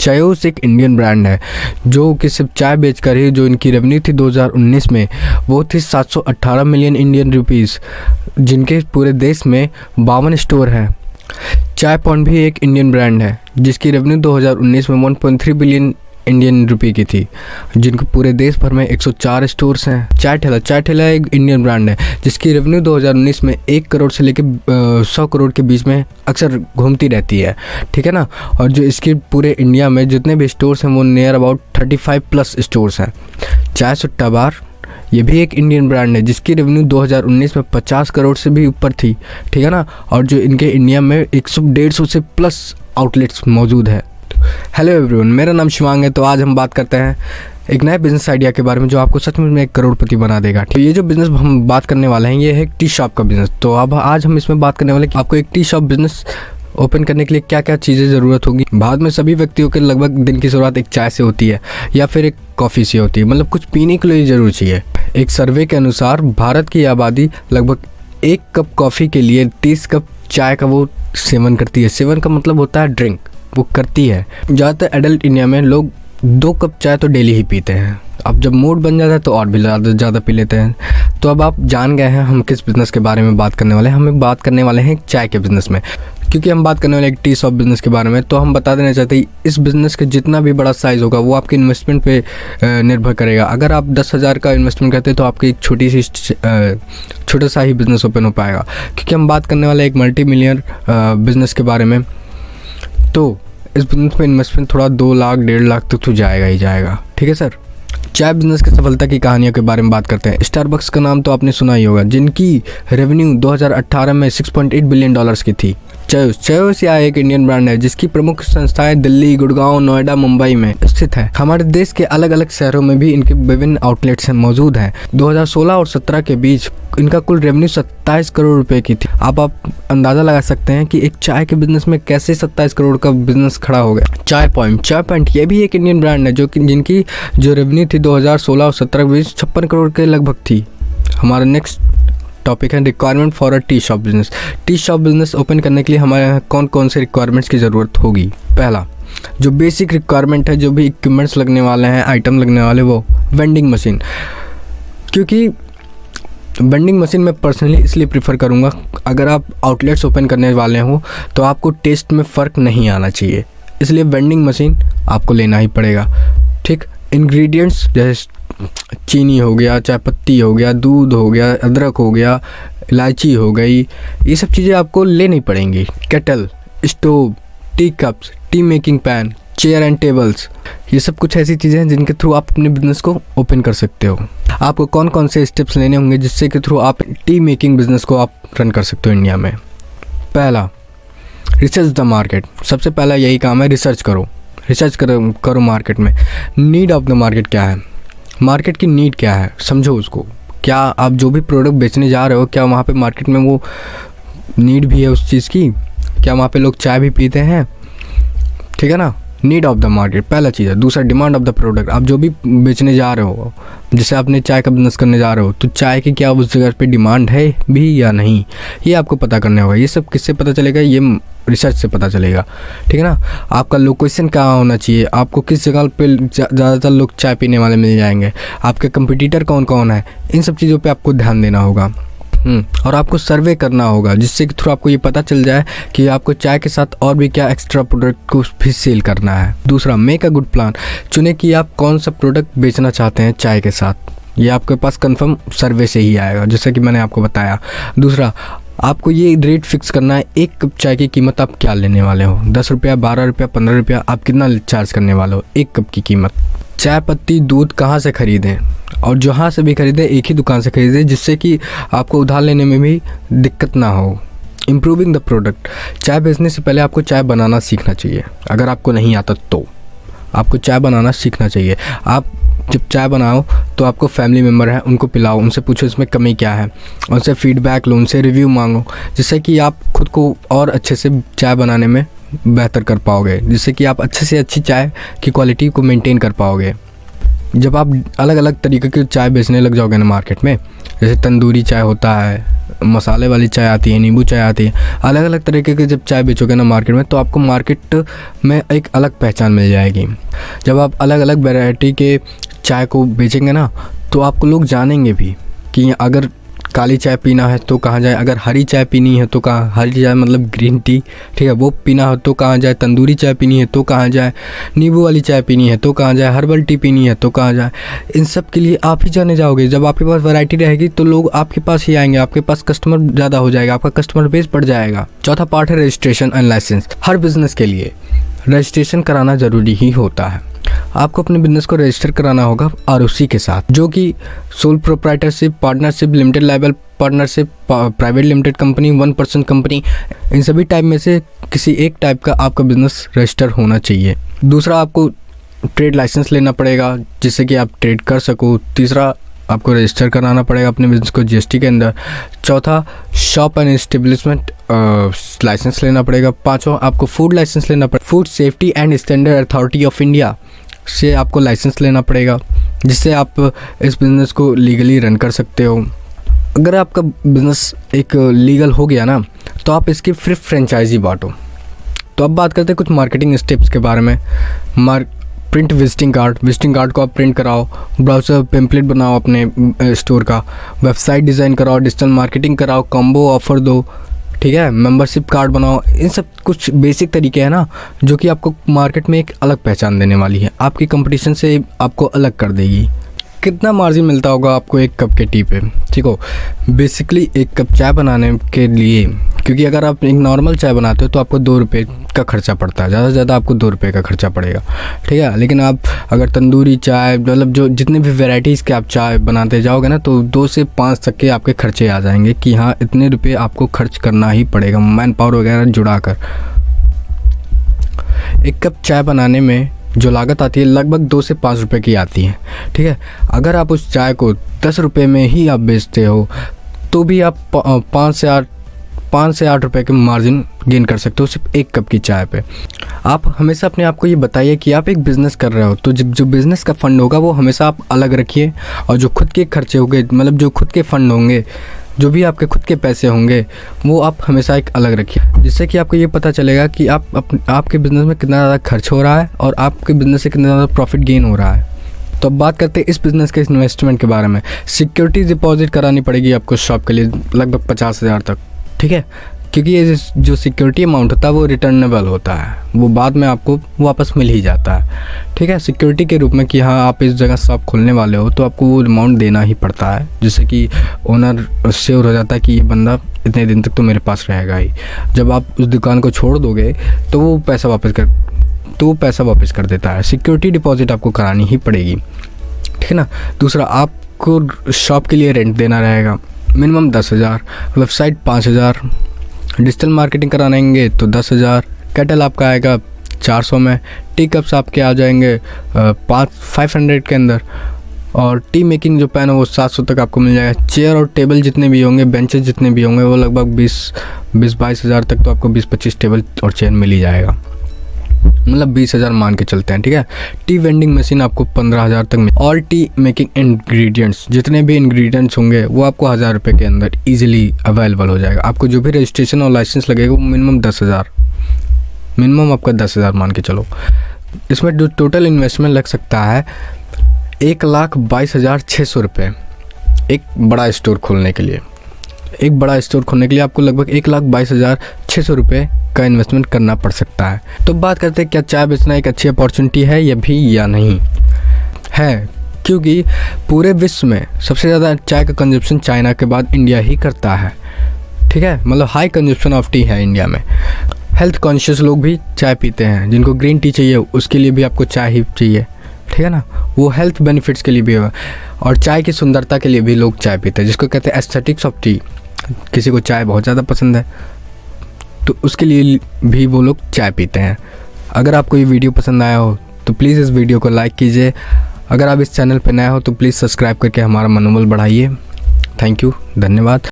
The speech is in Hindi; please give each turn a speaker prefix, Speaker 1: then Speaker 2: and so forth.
Speaker 1: चायोस एक इंडियन ब्रांड है जो कि सिर्फ चाय बेचकर ही जो इनकी रेवेन्यू थी 2019 में वो थी 718 मिलियन इंडियन रुपीस, जिनके पूरे देश में 52 स्टोर हैं। चाय पॉइंट भी एक इंडियन ब्रांड है जिसकी रेवेन्यू 2019 में 1.3 बिलियन इंडियन रुपये की थी, जिनके पूरे देश भर में 104 स्टोर्स हैं। चाय ठेला एक इंडियन ब्रांड है जिसकी रेवेन्यू 2019 में 1 करोड़ से लेकर 100 करोड़ के बीच में अक्सर घूमती रहती है, ठीक है ना। और जो इसकी पूरे इंडिया में जितने भी स्टोर्स हैं वो नियर अबाउट 35 प्लस स्टोर्स हैं। चाय सुट्टा बार ये भी एक इंडियन ब्रांड है जिसकी रेवेन्यू 2019 में 50 करोड़ से भी ऊपर थी, ठीक है ना। और जो इनके इंडिया में 150 से प्लस आउटलेट्स मौजूद है। हेलो एवरीवन, मेरा नाम शिवांग है। तो आज हम बात करते हैं एक नए बिज़नेस आइडिया के बारे में जो आपको सच में एक करोड़पति बना देगा। तो ये जो बिज़नेस हम बात करने वाले हैं ये है टी शॉप का बिज़नेस। तो अब आज हम इसमें बात करने वाले कि आपको एक टी शॉप बिज़नेस ओपन करने के लिए क्या क्या चीज़ें ज़रूरत होगी। भारत में सभी व्यक्तियों के लगभग दिन की शुरुआत एक चाय से होती है या फिर एक कॉफ़ी से होती है, मतलब कुछ पीने के लिए ज़रूर चाहिए। एक सर्वे के अनुसार भारत की आबादी लगभग 1 कप कॉफ़ी के लिए 30 कप चाय का वो सेवन करती है। सेवन का मतलब होता है ड्रिंक, वो करती है। ज़्यादातर एडल्ट इंडिया में लोग 2 कप चाय तो डेली ही पीते हैं। अब जब मूड बन जाता है तो और भी ज़्यादा पी लेते हैं। तो अब आप जान गए हैं हम किस बिज़नेस के बारे में बात करने वाले हैं। हम बात करने वाले हैं चाय के बिज़नेस में, क्योंकि हम बात करने वाले एक टी शॉप बिज़नेस के बारे में। तो हम बता देना चाहते हैं इस बिज़नेस का जितना भी बड़ा साइज़ होगा वो आपके इन्वेस्टमेंट पे निर्भर करेगा। अगर आप 10,000 का इन्वेस्टमेंट करते हैं तो आपकी एक छोटा सा ही बिज़नेस ओपन हो पाएगा, क्योंकि हम बात करने वाले एक मल्टी मिलियन बिज़नेस के बारे में। तो इस बिज़नेस में इन्वेस्टमेंट थोड़ा 2 लाख 1.5 लाख तक तो जाएगा ही जाएगा, ठीक है सर। चाय बिज़नेस की सफलता की कहानियों के बारे में बात करते हैं। स्टारबक्स का नाम तो आपने सुना ही होगा, जिनकी रेवेन्यू 2018 में $6.8 बिलियन की थी। चायोस या एक इंडियन ब्रांड है जिसकी प्रमुख संस्थाएं दिल्ली, गुड़गांव, नोएडा, मुंबई में स्थित है। हमारे देश के अलग अलग शहरों में भी इनके विभिन्न आउटलेट्स मौजूद हैं। 2016 और 17 के बीच इनका कुल रेवेन्यू 27 करोड़ रुपए की थी। अब आप अंदाज़ा लगा सकते हैं कि एक चाय के बिज़नेस में कैसे 27 करोड़ का बिज़नेस खड़ा हो गया। चाय पॉइंट ये भी एक इंडियन ब्रांड है जिनकी जो रेवेन्यू थी 2016 और 17 के बीच 56 करोड़ के लगभग थी। हमारा नेक्स्ट टॉपिक है requirement for a tea shop business. Tea shop business open करने के लिए हमारे यहाँ कौन कौन से रिक्वायरमेंट्स की ज़रूरत होगी। पहला जो बेसिक रिक्वायरमेंट है, जो भी इक्विपमेंट्स लगने वाले हैं, आइटम लगने वाले, वो वेंडिंग मशीन। क्योंकि वेंडिंग मशीन मैं पर्सनली इसलिए प्रीफर करूँगा, अगर आप आउटलेट्स ओपन करने वाले हो तो आपको टेस्ट में फ़र्क नहीं आना चाहिए, इसलिए वेंडिंग मशीन आपको लेना ही पड़ेगा, ठीक। इंग्रेडिएंट्स जैसे चीनी हो गया, चाय पत्ती हो गया, दूध हो गया, अदरक हो गया, इलायची हो गई, ये सब चीज़ें आपको लेनी पड़ेंगी। Kettle, stove, T cups, T making pan, chair and tables, ये सब कुछ ऐसी चीज़ें हैं जिनके थ्रू आप अपने बिज़नेस को ओपन कर सकते हो। आपको कौन कौन से स्टेप्स लेने होंगे जिससे के थ्रू आप टी मेकिंग बिज़नेस को आप रन कर सकते हो इंडिया में। पहला, रिसर्च द मार्केट। सबसे पहला यही काम है, रिसर्च करो मार्केट में। नीड ऑफ द मार्केट क्या है, मार्केट की नीड क्या है, समझो उसको। क्या आप जो भी प्रोडक्ट बेचने जा रहे हो, क्या वहाँ पे मार्केट में वो नीड भी है उस चीज़ की, क्या वहाँ पे लोग चाय भी पीते हैं, ठीक है ना। नीड ऑफ द मार्केट पहला चीज़ है। दूसरा, डिमांड ऑफ द प्रोडक्ट। आप जो भी बेचने जा रहे हो, जैसे आपने चाय का बिज़नेस करने जा रहे हो, तो चाय की क्या उस जगह पे डिमांड है भी या नहीं, ये आपको पता करना होगा। ये सब किससे पता चलेगा, ये रिसर्च से पता चलेगा, ठीक है ना। आपका लोकेशन कहाँ होना चाहिए, आपको किस जगह पे ज़्यादातर लोग चाय पीने वाले मिल जाएंगे, आपके कंपटीटर कौन कौन है, इन सब चीज़ों पे आपको ध्यान देना होगा। और आपको सर्वे करना होगा जिससे कि थ्रू आपको ये पता चल जाए कि आपको चाय के साथ और भी क्या एक्स्ट्रा प्रोडक्ट को भी सेल करना है। दूसरा, मेक अ गुड प्लान। चुने कि आप कौन सा प्रोडक्ट बेचना चाहते हैं चाय के साथ, ये आपके पास कंफर्म सर्वे से ही आएगा, जैसे कि मैंने आपको बताया। दूसरा, आपको ये रेट फिक्स करना है, 1 कप चाय की कीमत आप क्या लेने वाले हो, 10 रुपया, 12 रुपया, 15 रुपया, आप कितना चार्ज करने वाले हो 1 कप की कीमत। चाय पत्ती, दूध कहाँ से ख़रीदें, और जहाँ से भी ख़रीदें एक ही दुकान से ख़रीदें जिससे कि आपको उधार लेने में भी दिक्कत ना हो। Improving the product. चाय बेचने से पहले आपको चाय बनाना सीखना चाहिए। अगर आपको नहीं आता तो आपको चाय बनाना सीखना चाहिए। आप जब चाय बनाओ तो आपको फैमिली मेम्बर हैं उनको पिलाओ, उनसे पूछो इसमें कमी क्या है, उनसे फीडबैक लो, उनसे रिव्यू मांगो, जिससे कि आप खुद को और अच्छे से चाय बनाने में बेहतर कर पाओगे, जिससे कि आप अच्छे से अच्छी चाय की क्वालिटी को मेंटेन कर पाओगे। जब आप अलग अलग तरीके की चाय बेचने लग जाओगे ना मार्केट में, जैसे तंदूरी चाय होता है, मसाले वाली चाय आती है, नींबू चाय आती है। अलग अलग तरीके के जब चाय बेचोगे ना मार्केट में, तो आपको मार्केट में एक अलग पहचान मिल जाएगी। जब आप अलग अलग वैरायटी के चाय को बेचेंगे ना, तो आपको लोग जानेंगे भी कि अगर काली चाय पीना है तो कहाँ जाए, अगर हरी चाय पीनी है तो कहाँ, हरी चाय मतलब ग्रीन टी, ठीक है, वो पीना हो तो कहाँ जाए, तंदूरी चाय पीनी है तो कहाँ जाए, नींबू वाली चाय पीनी है तो कहाँ जाए, हर्बल टी पीनी है तो कहाँ जाए। इन सब के लिए आप ही जाने जाओगे। जब आपके पास वैरायटी रहेगी तो लोग आपके पास ही आएंगे, आपके पास कस्टमर ज़्यादा हो जाएगा, आपका कस्टमर बेस बढ़ जाएगा। चौथा पार्ट है रजिस्ट्रेशन एंड लाइसेंस। हर बिजनेस के लिए रजिस्ट्रेशन कराना ज़रूरी ही होता है। आपको अपने बिजनेस को रजिस्टर कराना होगा आरओसी के साथ, जो कि sole proprietorship, partnership, limited liability partnership, private limited company, 1% company, इन सभी टाइप में से किसी एक टाइप का आपका बिजनेस रजिस्टर होना चाहिए। दूसरा, आपको ट्रेड लाइसेंस लेना पड़ेगा जिससे कि आप ट्रेड कर सको। तीसरा, आपको रजिस्टर कराना पड़ेगा अपने बिजनेस को जीएसटी के अंदर। चौथा, शॉप एंड एस्टेब्लिशमेंट लाइसेंस लेना पड़ेगा। पाँचवा, आपको फूड लाइसेंस लेना पड़ेगा। Food safety and standard authority of India से आपको लाइसेंस लेना पड़ेगा, जिससे आप इस बिज़नेस को लीगली रन कर सकते हो। अगर आपका बिज़नेस एक लीगल हो गया ना, तो आप इसकी फिर फ्रेंचाइजी बांटो। तो अब बात करते हैं कुछ मार्केटिंग स्टेप्स के बारे में। प्रिंट विजिटिंग कार्ड को आप प्रिंट कराओ, ब्राउज़र पेम्पलेट बनाओ अपने स्टोर का, वेबसाइट डिज़ाइन कराओ, डिजिटल मार्केटिंग कराओ, कॉम्बो ऑफ़र दो, ठीक है, मेंबरशिप कार्ड बनाओ। इन सब कुछ बेसिक तरीके हैं ना, जो कि आपको मार्केट में एक अलग पहचान देने वाली है, आपकी कंपटीशन से आपको अलग कर देगी। कितना मार्जिन मिलता होगा आपको एक कप के टी पे, ठीक हो। बेसिकली एक कप चाय बनाने के लिए, क्योंकि अगर आप एक नॉर्मल चाय बनाते हो तो आपको 2 रुपये का खर्चा पड़ता है, ज़्यादा से ज़्यादा आपको 2 रुपये का खर्चा पड़ेगा, ठीक है। लेकिन आप अगर तंदूरी चाय, मतलब जो जितने भी वेराइटीज़ के आप चाय बनाते जाओगे ना, तो 2 से 5 तक के आपके खर्चे आ जाएंगे कि हाँ, इतने रुपये आपको खर्च करना ही पड़ेगा, मैन पावर वगैरह जुड़ा कर। एक कप चाय बनाने में जो लागत आती है लगभग 2 से 5 रुपये की आती है, ठीक है। अगर आप उस चाय को 10 रुपये में ही आप बेचते हो, तो भी आप 5 से 8 रुपये के मार्जिन गेन कर सकते हो सिर्फ एक कप की चाय पे। आप हमेशा अपने आप को ये बताइए कि आप एक बिज़नेस कर रहे हो, तो जो बिज़नेस का फ़ंड होगा वो हमेशा आप अलग रखिए, और जो खुद के खर्चे होंगे, मतलब जो खुद के फ़ंड होंगे, जो भी आपके खुद के पैसे होंगे, वो आप हमेशा एक अलग रखिए, जिससे कि आपको ये पता चलेगा कि आपके बिज़नेस में कितना ज़्यादा खर्च हो रहा है और आपके बिज़नेस से कितना ज़्यादा प्रॉफिट गेन हो रहा है। तो अब बात करते हैं इस बिज़नेस के इन्वेस्टमेंट के बारे में। सिक्योरिटी डिपॉजिट करानी पड़ेगी आपको शॉप के लिए लगभग 50,000 तक, ठीक है, क्योंकि ये जो सिक्योरिटी अमाउंट होता है वो रिटर्नेबल होता है, वो बाद में आपको वापस मिल ही जाता है, ठीक है, सिक्योरिटी के रूप में कि हाँ, आप इस जगह शॉप खोलने वाले हो तो आपको वो अमाउंट देना ही पड़ता है, जिससे कि ओनर श्योर हो जाता है कि ये बंदा इतने दिन तक तो मेरे पास रहेगा ही। जब आप उस दुकान को छोड़ दोगे तो वो पैसा वापस कर देता है। सिक्योरिटी डिपॉजिट आपको करानी ही पड़ेगी, ठीक है ना। दूसरा, आपको शॉप के लिए रेंट देना रहेगा, मिनिमम 10,000, वेबसाइट 5,000, डिजिटल मार्केटिंग कराएंगे तो 10,000, कैटल आपका आएगा 400 में, टी कप्स आपके आ जाएंगे 500 के अंदर, और टी मेकिंग जो पैन है वो 700 तक आपको मिल जाएगा। चेयर और टेबल जितने भी होंगे, बेंचेस जितने भी होंगे, वो लगभग 20-22 हज़ार तक तो आपको 20-25 टेबल और चेयर मिल ही जाएगा, मतलब 20,000 मान के चलते हैं, ठीक है। टी वेंडिंग मशीन आपको 15,000 तक मिल। ऑल टी मेकिंग इंग्रेडिएंट्स, जितने भी इंग्रेडिएंट्स होंगे वो आपको 1,000 रुपये के अंदर इजीली अवेलेबल हो जाएगा। आपको जो भी रजिस्ट्रेशन और लाइसेंस लगेगा वो मिनिमम 10,000, मिनिमम आपका 10,000 मान के चलो। इसमें जो टोटल इन्वेस्टमेंट लग सकता है 1,22,600 रुपये एक बड़ा स्टोर खोलने के लिए। एक बड़ा स्टोर खोलने के लिए आपको लगभग 1,22,600 रुपये का इन्वेस्टमेंट करना पड़ सकता है। तो बात करते हैं क्या चाय बेचना एक अच्छी अपॉर्चुनिटी है या नहीं है, क्योंकि पूरे विश्व में सबसे ज़्यादा चाय का कंजप्शन चाइना के बाद इंडिया ही करता है, ठीक है, मतलब हाई कंजप्शन ऑफ टी है इंडिया में। हेल्थ कॉन्शियस लोग भी चाय पीते हैं, जिनको ग्रीन टी चाहिए उसके लिए भी आपको चाय ही चाहिए, ठीक है ना, वो हेल्थ बेनिफिट्स के लिए भी है, और चाय की सुंदरता के लिए भी लोग चाय पीते हैं, जिसको कहते हैं एस्थेटिक्स ऑफ टी। किसी को चाय बहुत ज़्यादा पसंद है तो उसके लिए भी वो लोग चाय पीते हैं। अगर आपको ये वीडियो पसंद आया हो तो प्लीज़ इस वीडियो को लाइक कीजिए। अगर आप इस चैनल पर नए हो तो प्लीज़ सब्सक्राइब करके हमारा मनोबल बढ़ाइए। थैंक यू, धन्यवाद।